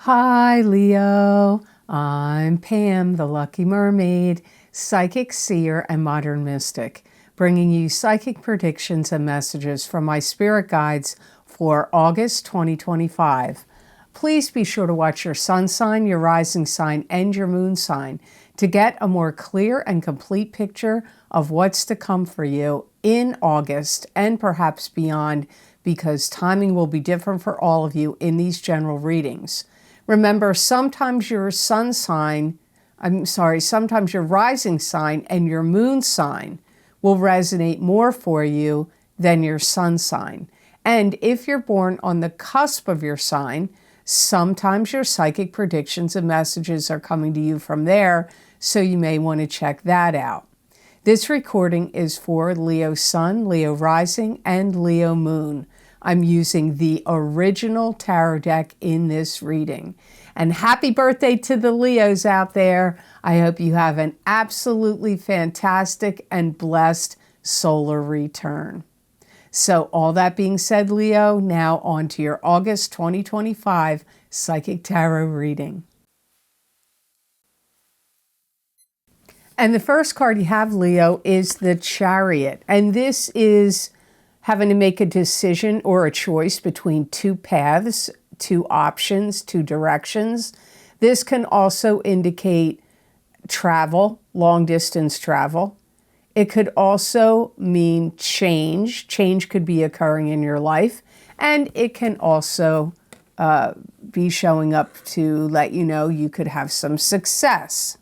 Hi, Leo. I'm Pam, the Lucky Mermaid, psychic seer and modern mystic, bringing you psychic predictions and messages from my spirit guides for August 2025. Please be sure to watch your sun sign, your rising sign, and your moon sign to get a more clear and complete picture of what's to come for you in August and perhaps beyond, because timing will be different for all of you in these general readings. Remember, sometimes your rising sign and your moon sign will resonate more for you than your sun sign. And if you're born on the cusp of your sign, sometimes your psychic predictions and messages are coming to you from there, so you may want to check that out. This recording is for Leo Sun, Leo Rising, and Leo Moon. I'm using the original tarot deck in this reading. And happy birthday to the Leos out there. I hope you have an absolutely fantastic and blessed solar return. So all that being said, Leo, now on to your August 2025 Psychic Tarot reading. And the first card you have, Leo, is the Chariot. And this is having to make a decision or a choice between two paths, two options, two directions. This can also indicate travel, long distance travel. It could also mean change. Change could be occurring in your life. And it can also be showing up to let you know you could have some success.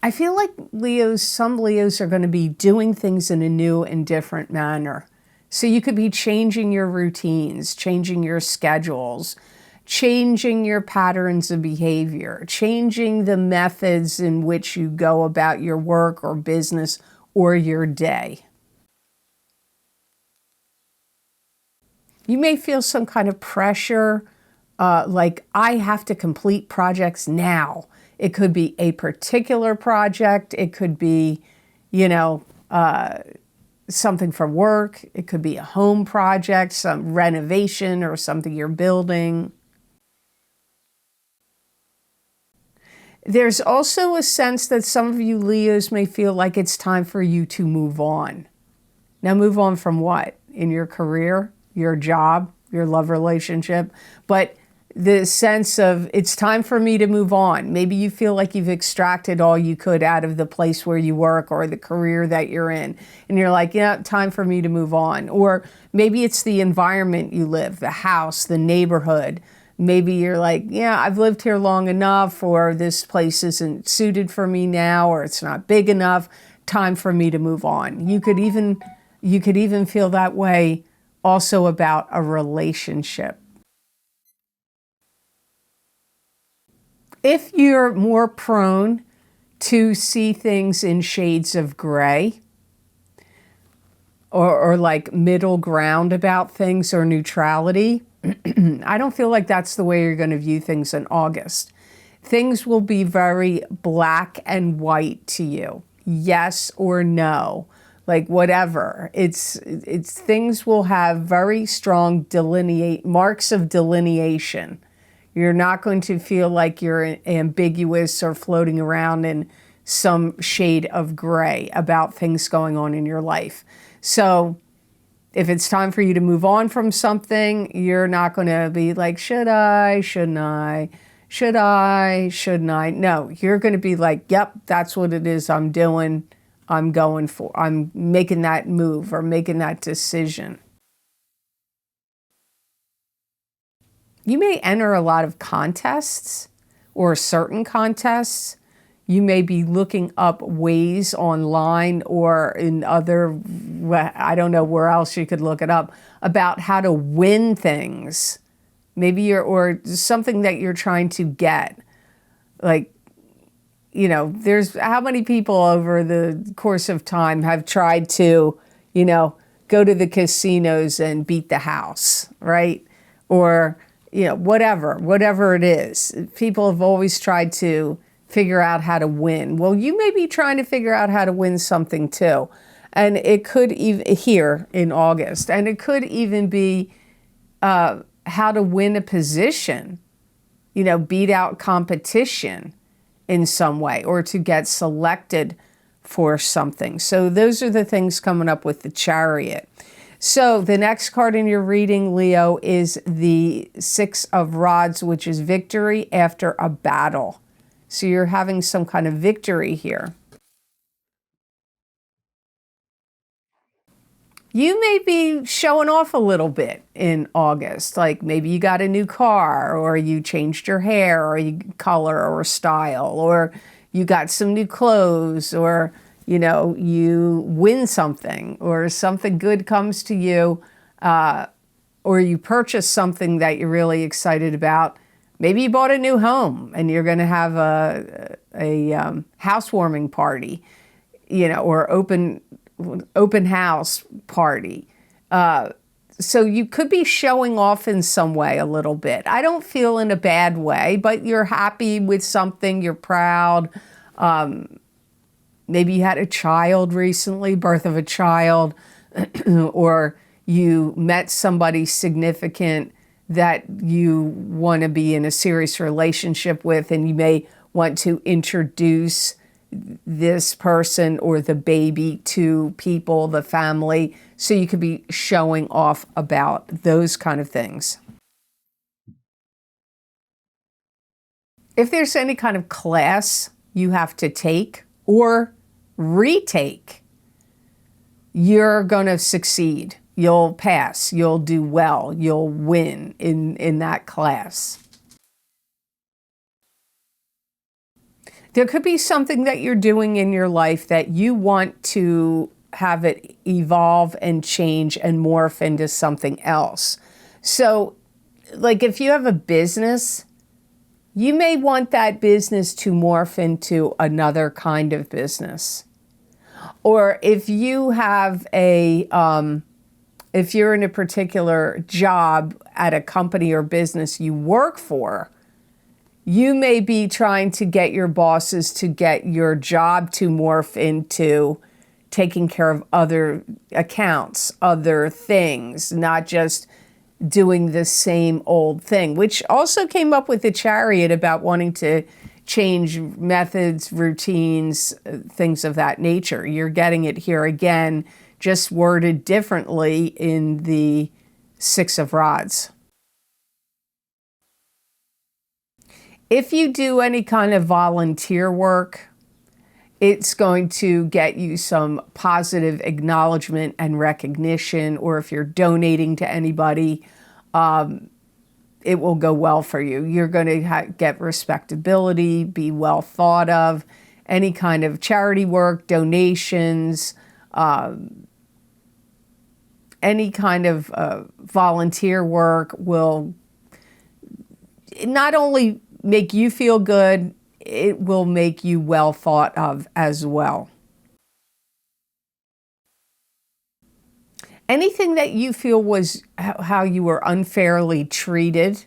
I feel like some Leos are going to be doing things in a new and different manner. So you could be changing your routines, changing your schedules, changing your patterns of behavior, changing the methods in which you go about your work or business or your day. You may feel some kind of pressure, like I have to complete projects now. It could be a particular project. It could be, something for work. It could be a home project, some renovation or something you're building. There's also a sense that some of you Leos may feel like it's time for you to move on. Now, move on from what? In your career, your job, your love relationship, but the sense of it's time for me to move on. Maybe you feel like you've extracted all you could out of the place where you work or the career that you're in. And you're like, yeah, time for me to move on. Or maybe it's the environment you live, the house, the neighborhood. Maybe you're like, yeah, I've lived here long enough, or this place isn't suited for me now, or it's not big enough. Time for me to move on. You could even feel that way also about a relationship. If you're more prone to see things in shades of gray or like middle ground about things or neutrality, I don't feel like that's the way you're going to view things in August. Things will be very black and white to you. Yes or no, like whatever. It's things will have very strong marks of delineation. You're not going to feel like you're ambiguous or floating around in some shade of gray about things going on in your life. So if it's time for you to move on from something, you're not going to be like, should I, shouldn't I? Should I, shouldn't I? No, you're going to be like, yep, that's what it is I'm doing. I'm going for. I'm making that move or making that decision. You may enter a lot of contests or certain contests. You may be looking up ways online or in other, I don't know where else you could look it up, about how to win things. Maybe or something that you're trying to get. Like, there's how many people over the course of time have tried to, go to the casinos and beat the house, right? Or whatever it is. People have always tried to figure out how to win. Well, you may be trying to figure out how to win something too. And it could even, here in August, and it could even be how to win a position, you know, beat out competition in some way, or to get selected for something. So those are the things coming up with the Chariot. So the next card in your reading, Leo, is the Six of Rods, which is victory after a battle. So you're having some kind of victory here. You may be showing off a little bit in August, like maybe you got a new car, or you changed your hair, or you color or style, or you got some new clothes, or you know, you win something, or something good comes to you, or you purchase something that you're really excited about. Maybe you bought a new home and you're going to have a housewarming party, you know, or open house party. So you could be showing off in some way a little bit. I don't feel in a bad way, but you're happy with something, you're proud. Maybe you had a child recently, birth of a child, or you met somebody significant that you want to be in a serious relationship with, and you may want to introduce this person or the baby to people, the family, so you could be showing off about those kind of things. If there's any kind of class you have to take or retake, you're going to succeed. You'll pass, you'll do well, you'll win in that class. There could be something that you're doing in your life that you want to have it evolve and change and morph into something else. So, like if you have a business, you may want that business to morph into another kind of business. Or if you have if you're in a particular job at a company or business you work for, you may be trying to get your bosses to get your job to morph into taking care of other accounts, other things, not just doing the same old thing, which also came up with the Chariot about wanting to change methods, routines, things of that nature. You're getting it here again, just worded differently in the Six of Rods. If you do any kind of volunteer work, it's going to get you some positive acknowledgement and recognition, or if you're donating to anybody, it will go well for you. You're going to get respectability, be well thought of. Any kind of charity work, donations, any kind of volunteer work will not only make you feel good, it will make you well thought of as well. Anything that you feel was how you were unfairly treated,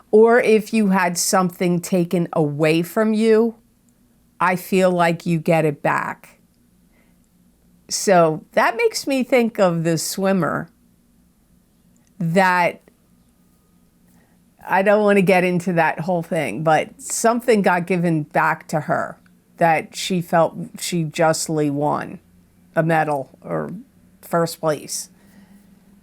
or if you had something taken away from you, I feel like you get it back. So that makes me think of the swimmer that, I don't want to get into that whole thing, but something got given back to her that she felt she justly won a medal or first place.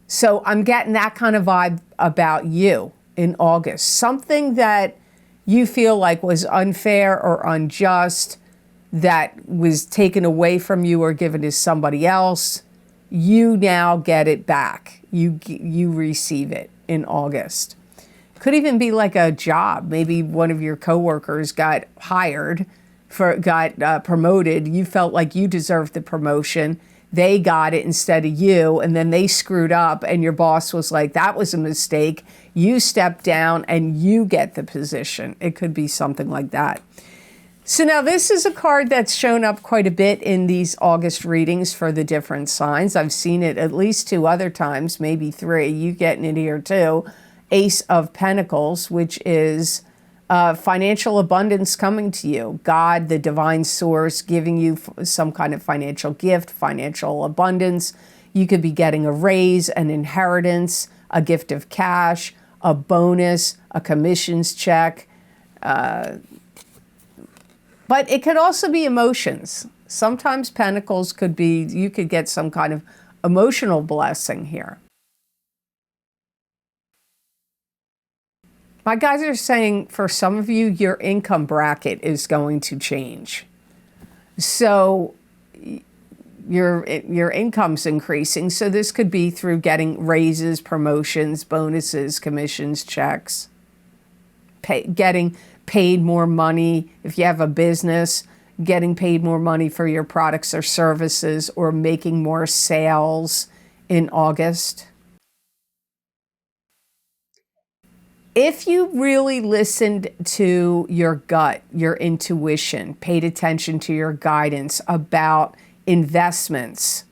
So I'm getting that kind of vibe about you in August. Something that you feel like was unfair or unjust, that was taken away from you or given to somebody else, you now get it back. You receive it in August. Could even be like a job. Maybe one of your coworkers got hired, got promoted. You felt like you deserved the promotion. They got it instead of you, and then they screwed up, and your boss was like, that was a mistake. You step down and you get the position. It could be something like that. So now this is a card that's shown up quite a bit in these August readings for the different signs. I've seen it at least 2 other times, maybe 3. You getting it here too. Ace of Pentacles, which is financial abundance coming to you. God, the divine source, giving you some kind of financial gift, financial abundance. You could be getting a raise, an inheritance, a gift of cash, a bonus, a commissions check. But it could also be emotions. Sometimes Pentacles could be, you could get some kind of emotional blessing here. My guys are saying for some of you, your income bracket is going to change. So your income's increasing. So this could be through getting raises, promotions, bonuses, commissions, checks, getting paid more money. If you have a business, getting paid more money for your products or services, or making more sales in August. If you really listened to your gut, your intuition, paid attention to your guidance about investments,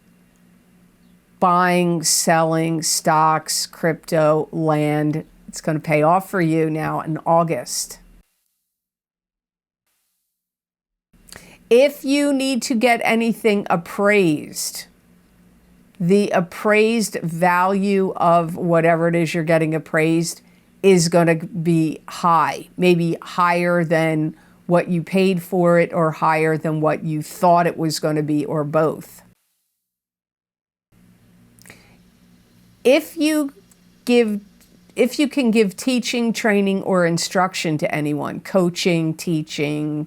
buying, selling stocks, crypto, land, it's going to pay off for you now in August. If you need to get anything appraised, the appraised value of whatever it is you're getting appraised is going to be high, maybe higher than what you paid for it or higher than what you thought it was going to be, or both. If you can give teaching, training, or instruction to anyone, coaching, teaching,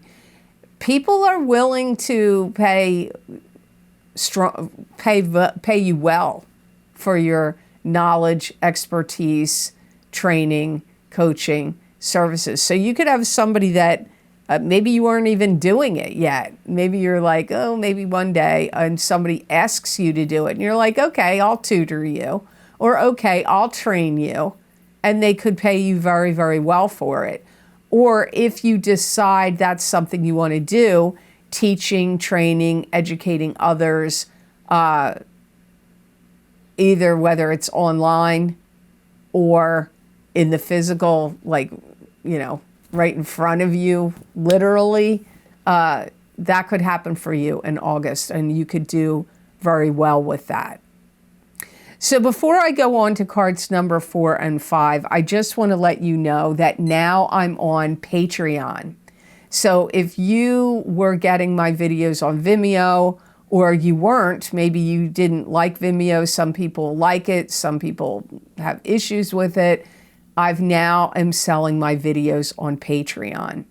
people are willing to pay you well for your knowledge, expertise, training, coaching, services. So you could have somebody that maybe you weren't even doing it yet. Maybe you're like, oh, maybe one day, and somebody asks you to do it. And you're like, okay, I'll tutor you, or okay, I'll train you. And they could pay you very, very well for it. Or if you decide that's something you want to do, teaching, training, educating others, either whether it's online or in the physical, like, right in front of you, literally, that could happen for you in August, and you could do very well with that. So before I go on to cards number 4 and 5, I just want to let you know that now I'm on Patreon. So if you were getting my videos on Vimeo, or you weren't, maybe you didn't like Vimeo, some people like it, some people have issues with it, I've now am selling my videos on Patreon.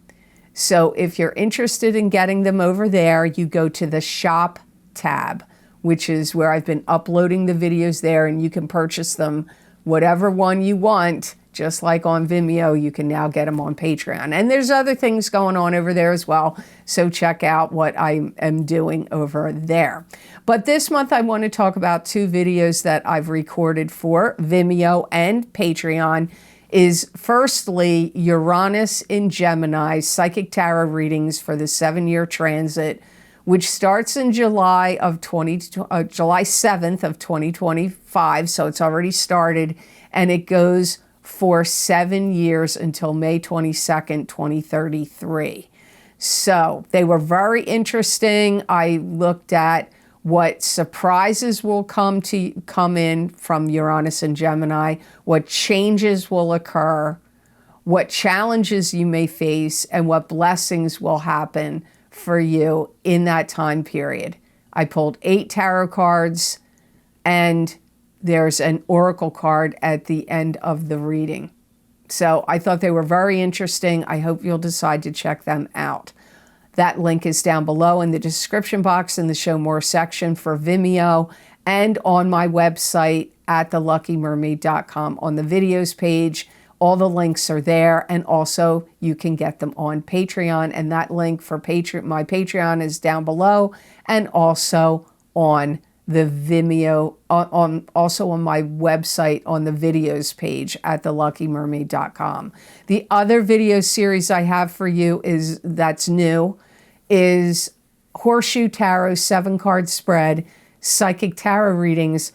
So if you're interested in getting them over there, you go to the shop tab, which is where I've been uploading the videos there, and you can purchase them, whatever one you want. Just like on Vimeo, you can now get them on Patreon. And there's other things going on over there as well, so check out what I am doing over there. But this month I want to talk about 2 videos that I've recorded for Vimeo and Patreon. Is firstly, Uranus in Gemini, Psychic Tarot readings for the 7-year transit, which starts in July 7th of 2025, so it's already started, and it goes for 7 years until May 22nd, 2033. So they were very interesting. I looked at what surprises will come in from Uranus and Gemini, what changes will occur, what challenges you may face, and what blessings will happen for you in that time period. I pulled 8 tarot cards, and there's an oracle card at the end of the reading. So I thought they were very interesting. I hope you'll decide to check them out. That link is down below in the description box in the Show More section for Vimeo, and on my website at theluckymermaid.com on the videos page. All the links are there, and also you can get them on Patreon, and that link for my Patreon is down below, and also on the Vimeo, also on my website on the videos page at theluckymermaid.com. The other video series I have for you that's new is Horseshoe Tarot 7-card spread, Psychic Tarot readings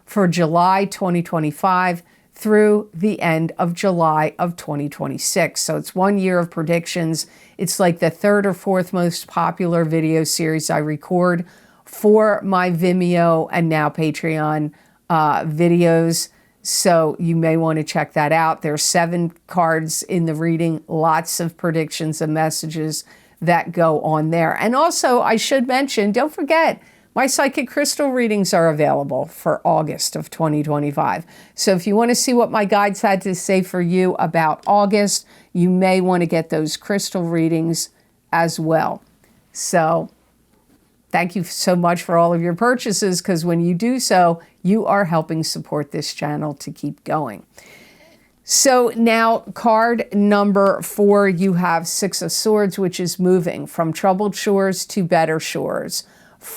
for July 2025 through the end of July of 2026. So it's 1 year of predictions. It's like the 3rd or 4th most popular video series I record for my Vimeo and now Patreon videos. So you may want to check that out. There's 7 cards in the reading, lots of predictions and messages that go on there. And also, I should mention, don't forget, my psychic crystal readings are available for August of 2025. So if you want to see what my guides had to say for you about August, you may want to get those crystal readings as well. So thank you so much for all of your purchases, because when you do so, you are helping support this channel to keep going. So now card number 4, you have 6 of Swords, which is moving from troubled shores to better shores.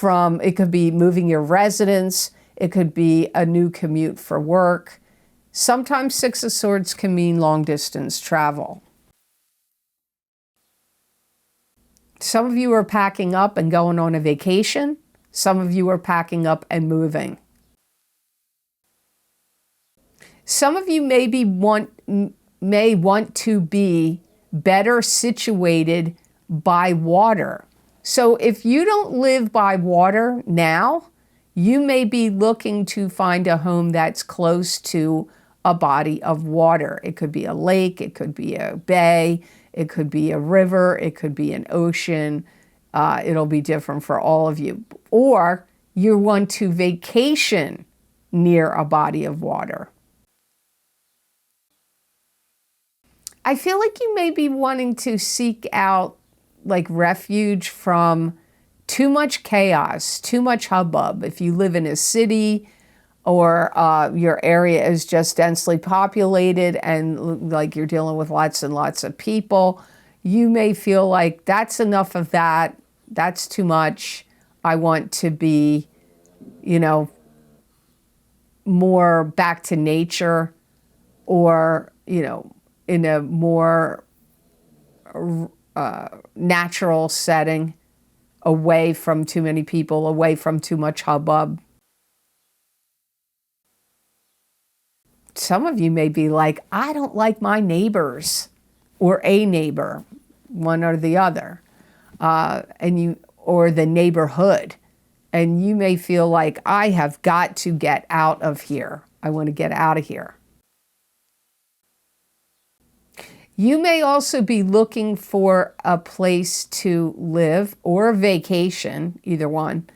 It could be moving your residence, it could be a new commute for work. Sometimes 6 of Swords can mean long distance travel. Some of you are packing up and going on a vacation. Some of you are packing up and moving. Some of you may want to be better situated by water. So if you don't live by water now, you may be looking to find a home that's close to a body of water. It could be a lake, it could be a bay, it could be a river, it could be an ocean. It'll be different for all of you. Or you want to vacation near a body of water. I feel like you may be wanting to seek out like refuge from too much chaos, too much hubbub. If you live in a city or your area is just densely populated and like you're dealing with lots and lots of people, you may feel like that's enough of that. That's too much. I want to be, more back to nature, or, in a more natural setting, away from too many people, away from too much hubbub. Some of you may be like, I don't like my neighbors, or a neighbor, one or the other, or the neighborhood. And you may feel like, I have got to get out of here. I want to get out of here. You may also be looking for a place to live or a vacation, either one,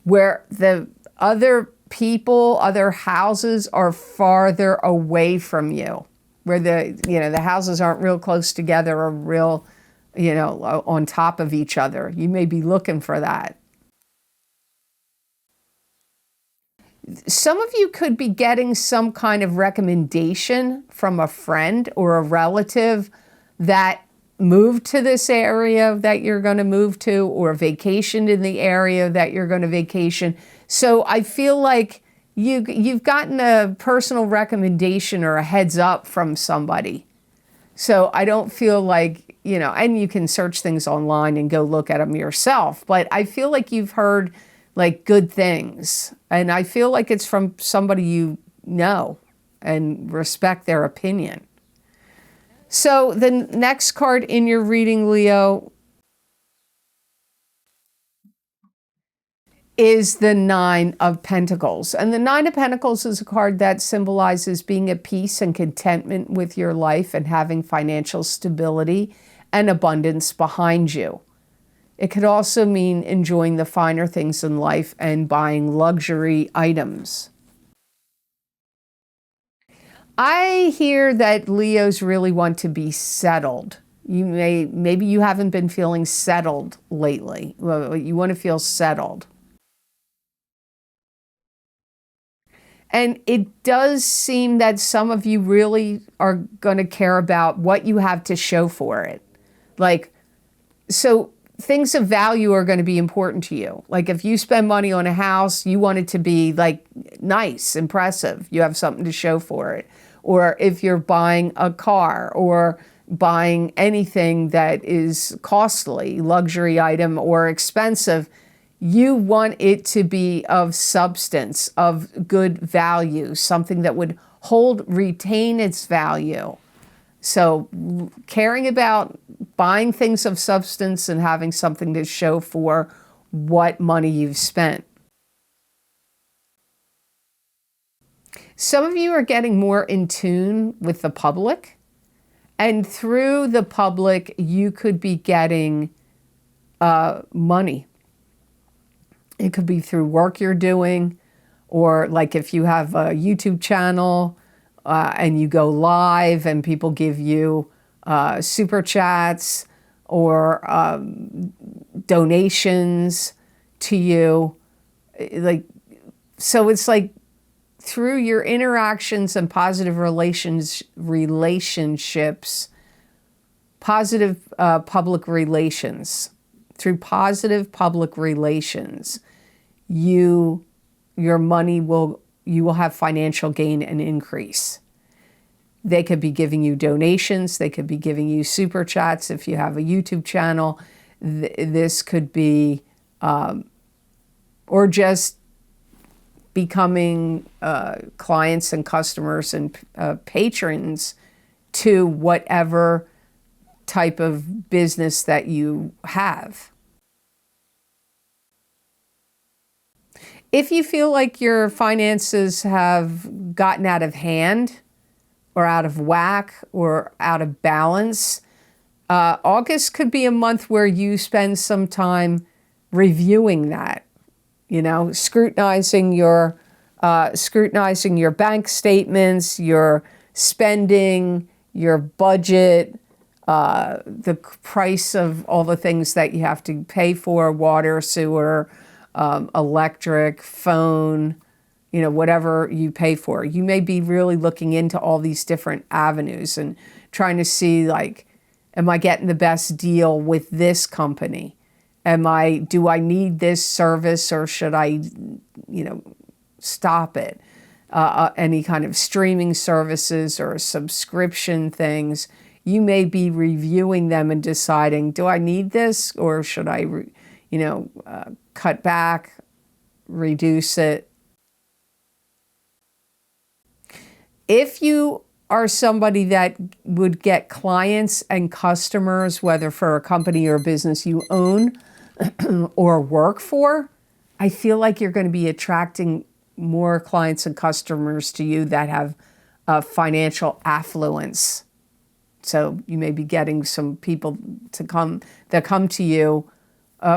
where the other people, other houses are farther away from you, where the houses aren't real close together or real, on top of each other. You may be looking for that. Some of you could be getting some kind of recommendation from a friend or a relative that moved to this area that you're going to move to, or vacationed in the area that you're going to vacation. So I feel like you've gotten a personal recommendation or a heads up from somebody. So I don't feel like, and you can search things online and go look at them yourself, but I feel like you've heard like good things. And I feel like it's from somebody you know and respect their opinion. So the next card in your reading, Leo, is the 9 of Pentacles. And the 9 of Pentacles is a card that symbolizes being at peace and contentment with your life and having financial stability and abundance behind you. It could also mean enjoying the finer things in life and buying luxury items. I hear that Leos really want to be settled. Maybe you haven't been feeling settled lately. Well, you want to feel settled. And it does seem that some of you really are going to care about what you have to show for it. So things of value are going to be important to you. Like if you spend money on a house, you want it to be like nice, impressive. You have something to show for it. Or if you're buying a car or buying anything that is costly, luxury item or expensive, you want it to be of substance, of good value, something that would retain its value. So caring about buying things of substance and having something to show for what money you've spent. Some of you are getting more in tune with the public, and through the public, you could be getting money. It could be through work you're doing, or like if you have a YouTube channel and you go live and people give you super chats or donations to you. So it's like through your interactions and positive relationships, positive public relations, through positive public relations, your money you will have financial gain and increase. They could be giving you donations. They could be giving you super chats. If you have a YouTube channel, this could be, or just becoming clients and customers and patrons to whatever type of business that you have. If you feel like your finances have gotten out of hand or out of whack or out of balance, August could be a month where you spend some time reviewing that, scrutinizing your bank statements, your spending, your budget, the price of all the things that you have to pay for, water, sewer, electric, phone, whatever you pay for. You may be really looking into all these different avenues and trying to see, like, am I getting the best deal with this company? Do I need this service, or should I, stop it? Any kind of streaming services or subscription things, you may be reviewing them and deciding, do I need this, or should I, cut back, reduce it? If you are somebody that would get clients and customers, whether for a company or a business you own or work for, I feel like you're going to be attracting more clients and customers to you that have financial affluence. So you may be getting some people that come to you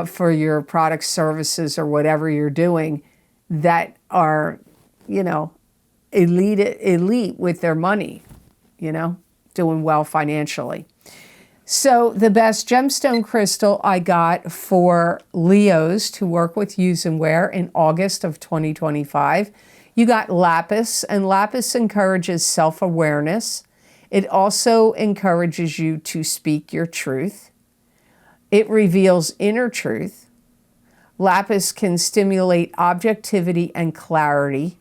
for your products, services, or whatever you're doing that are, elite with their money, doing well financially. So the best gemstone crystal I got for Leos to work with, use, and wear in August of 2025, you got lapis, and lapis encourages self-awareness. It also encourages you to speak your truth. It reveals inner truth. Lapis can stimulate objectivity and clarity.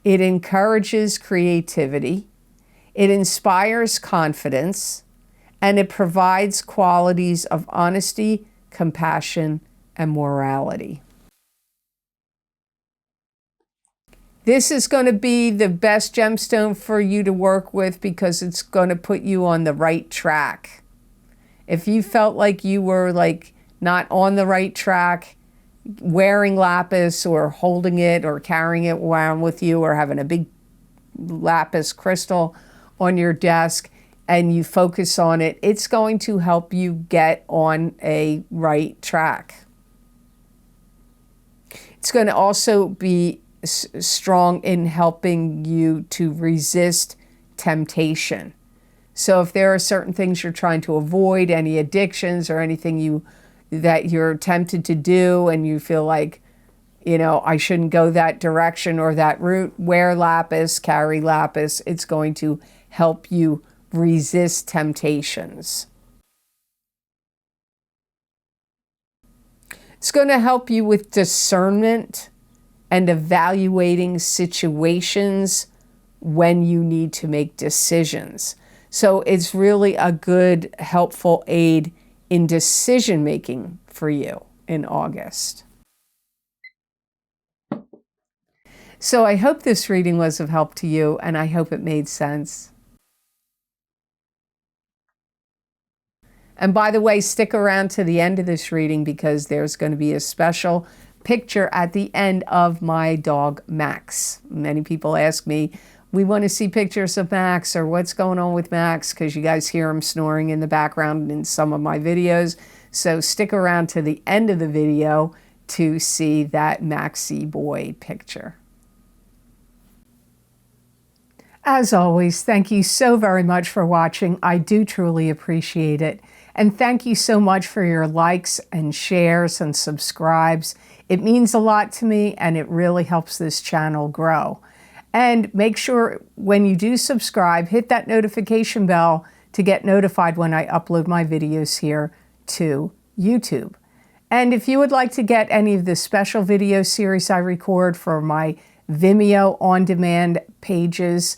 It encourages creativity. It inspires confidence. And it provides qualities of honesty, compassion, and morality. This is going to be the best gemstone for you to work with because it's going to put you on the right track. If you felt like you were not on the right track, wearing lapis or holding it or carrying it around with you or having a big lapis crystal on your desk, and you focus on it, it's going to help you get on a right track. It's going to also be strong in helping you to resist temptation. So if there are certain things you're trying to avoid, any addictions or anything that you're tempted to do, and you feel like, I shouldn't go that direction or that route, wear lapis, carry lapis. It's going to help you resist temptations. It's going to help you with discernment and evaluating situations when you need to make decisions. So it's really a good, helpful aid in decision making for you in August. So I hope this reading was of help to you, and I hope it made sense. And by the way, stick around to the end of this reading because there's going to be a special picture at the end of my dog Max. Many people ask me, we want to see pictures of Max, or what's going on with Max, because you guys hear him snoring in the background in some of my videos. So stick around to the end of the video to see that Maxie boy picture. As always, thank you so very much for watching. I do truly appreciate it. And thank you so much for your likes and shares and subscribes. It means a lot to me, and it really helps this channel grow. And make sure when you do subscribe, hit that notification bell to get notified when I upload my videos here to YouTube. And if you would like to get any of the special video series I record for my Vimeo on-demand pages,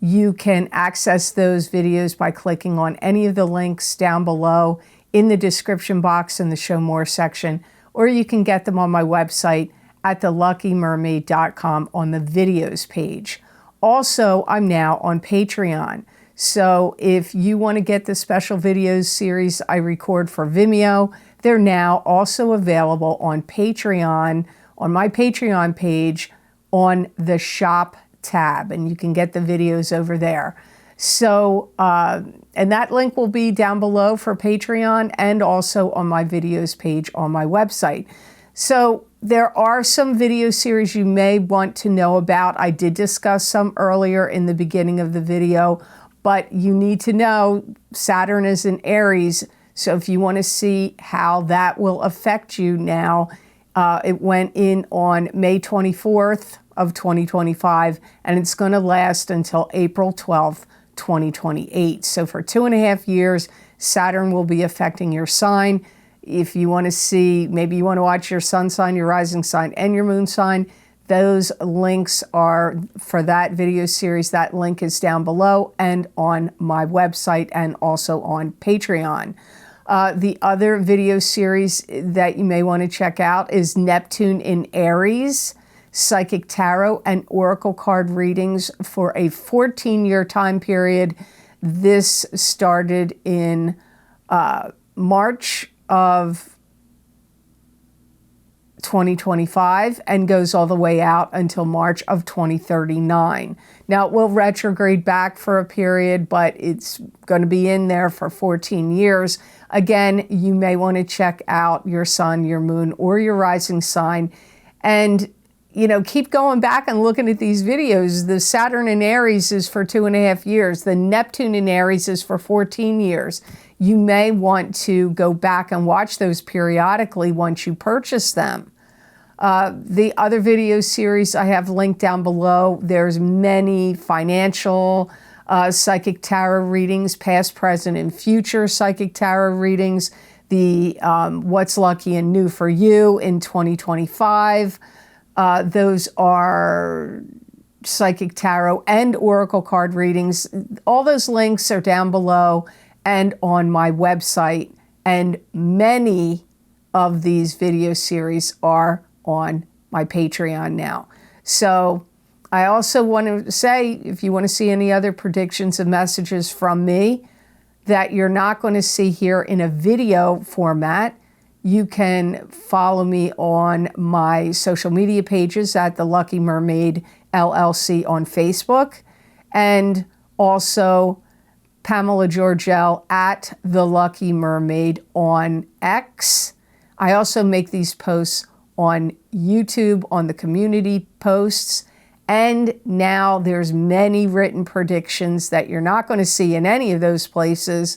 you can access those videos by clicking on any of the links down below in the description box in the Show More section, or you can get them on my website at theluckymermaid.com on the videos page. Also, I'm now on Patreon. So if you want to get the special videos series I record for Vimeo, they're now also available on Patreon, on my Patreon page on the shop tab, and you can get the videos over there. So, and that link will be down below for Patreon and also on my videos page on my website. So there are some video series you may want to know about. I did discuss some earlier in the beginning of the video, but you need to know Saturn is in Aries. So if you want to see how that will affect you now, it went in on May 24th of 2025, and it's going to last until April 12th, 2028. So for 2.5 years, Saturn will be affecting your sign. If you want to see, maybe you want to watch your sun sign, your rising sign, and your moon sign, those links are for that video series. That link is down below and on my website and also on Patreon. The other video series that you may want to check out is Neptune in Aries, Psychic Tarot and Oracle card readings for a 14-year time period. This started in March of 2025 and goes all the way out until March of 2039. Now, it will retrograde back for a period, but it's going to be in there for 14 years. Again, you may want to check out your sun, your moon, or your rising sign, and keep going back and looking at these videos. The Saturn in Aries is for 2.5 years. The Neptune in Aries is for 14 years. You may want to go back and watch those periodically once you purchase them. The other video series I have linked down below. There's many financial psychic tarot readings, past, present, and future psychic tarot readings. The What's Lucky and New for You in 2025. Those are psychic tarot and oracle card readings. All those links are down below and on my website, and many of these video series are on my Patreon now. So I also want to say, if you want to see any other predictions and messages from me that you're not going to see here in a video format, you can follow me on my social media pages at the Lucky Mermaid LLC on Facebook, and also Pamela Georgel at the Lucky Mermaid on X. I also make these posts on YouTube on the community posts, and now there's many written predictions that you're not going to see in any of those places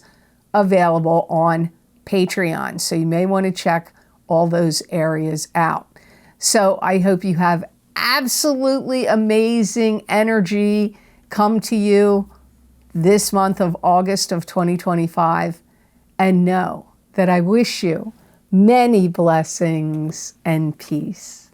available on Patreon. So you may want to check all those areas out. So I hope you have absolutely amazing energy come to you this month of August of 2025, and know that I wish you many blessings and peace.